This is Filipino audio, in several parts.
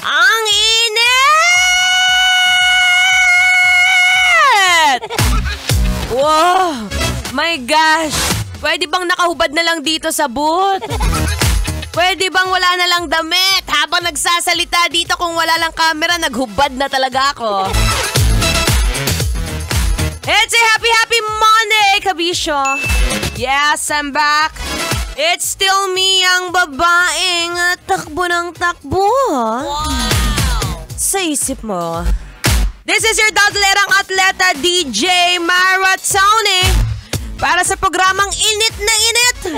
Ang init! Wow! My gosh! Pwede bang nakahubad na lang dito sa booth? Pwede bang wala na lang damit? Habang nagsasalita dito kung wala lang camera, naghubad na talaga ako. It's a happy Monday, kabisyo! Yes, I'm back! It's still me, ang babaeng takbo ng takbo. Wow. Sa isip mo. This is your dadalerang atleta, DJ Maratoni. Para sa programang Init na Init.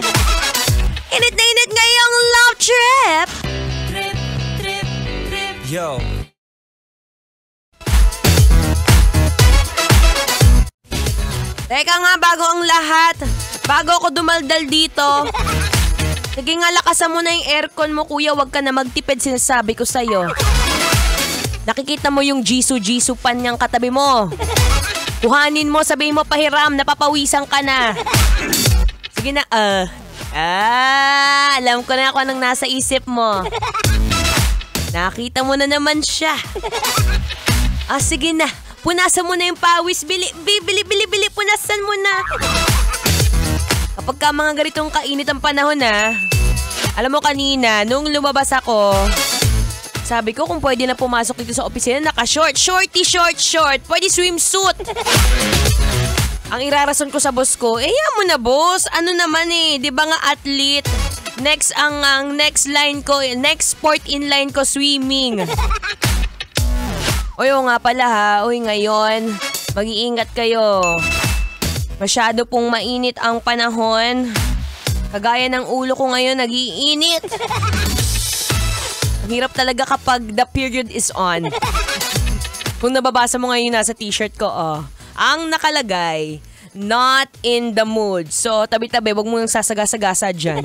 Init na Init ngayong Love Trip. Yo. Teka nga, bago ang lahat. Bago ako dumaldal dito. Sige nga, lakasan mo na yung aircon mo, kuya. Huwag ka na magtipid, sinasabi ko sa'yo. Nakikita mo yung Jisoo pan niyang katabi mo. Kuhanin mo, sabihin mo pahiram, napapawisan ka na. Sige na, alam ko na kung anong nasa isip mo. Nakita mo na naman siya. Sige na. Punasan mo na yung pawis. Bili, punasan mo na. Kapag ka mga ganitong kainit ang panahon alam mo kanina, nung lumabas ako, sabi ko kung pwede na pumasok dito sa opisina, naka-short. Pwede swimsuit. Ang irarason ko sa boss ko, yan mo na boss. Ano naman di ba nga athlete? Next, ang next line ko, next sport in line ko, swimming. Oy, nga pala Uy, ngayon, mag-iingat kayo. Masyado pong mainit ang panahon. Kagaya ng ulo ko ngayon, nag-iinit. Ang hirap talaga kapag the period is on. Kung nababasa mo ngayon nasa t-shirt ko, ang nakalagay, not in the mood. So, tabi-tabi, wag mo yung sasagasagasa dyan.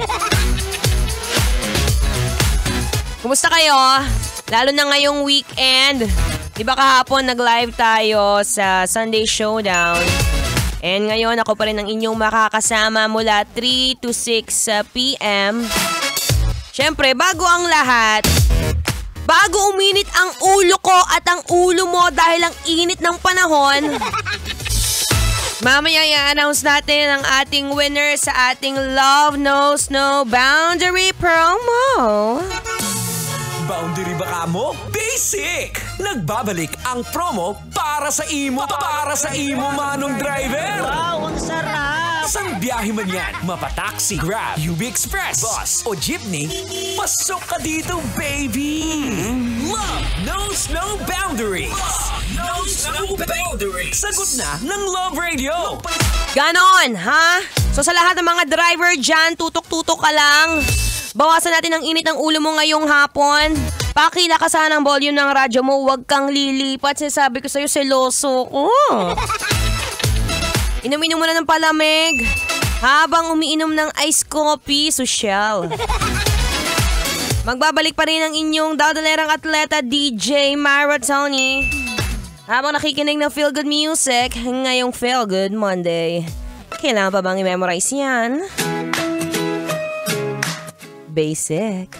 Kumusta kayo? Lalo na ngayong weekend. Di ba kahapon nag-live tayo sa Sunday Showdown? And ngayon ako pa rin ang inyong makakasama mula 3 to 6 p.m. Siyempre, bago ang lahat, bago uminit ang ulo ko at ang ulo mo dahil ang init ng panahon, mamaya i-announce natin ang ating winner sa ating Love Knows No Boundary promo. Boundary ba ka mo? Basic! Nagbabalik ang promo para sa imo. Para sa imo, manong driver! Wow, ang sarap! Sang biyahe man yan, mapataksi, Grab, UB Express, bus o jeepney, pasok ka dito, baby! Love knows no boundaries! Love knows no boundaries! Sagot na ng Love Radio! Ganon, ha? So sa lahat ng mga driver dyan, tutok-tutok ka lang. Bawasan natin ang init ng ulo mo ngayong hapon. Pakilakasan ang volume ng radyo mo. Huwag kang lilipat. Sinasabi ko sa'yo, seloso ko. Inom-inom mo na ng palamig. Habang umiinom ng ice coffee, sosyal. Magbabalik pa rin ang inyong dadalerang atleta, DJ Maratoni. Habang nakikinig ng Feel Good Music, ngayong Feel Good Monday. Kailangan pa bang i-memorize yan? Basic.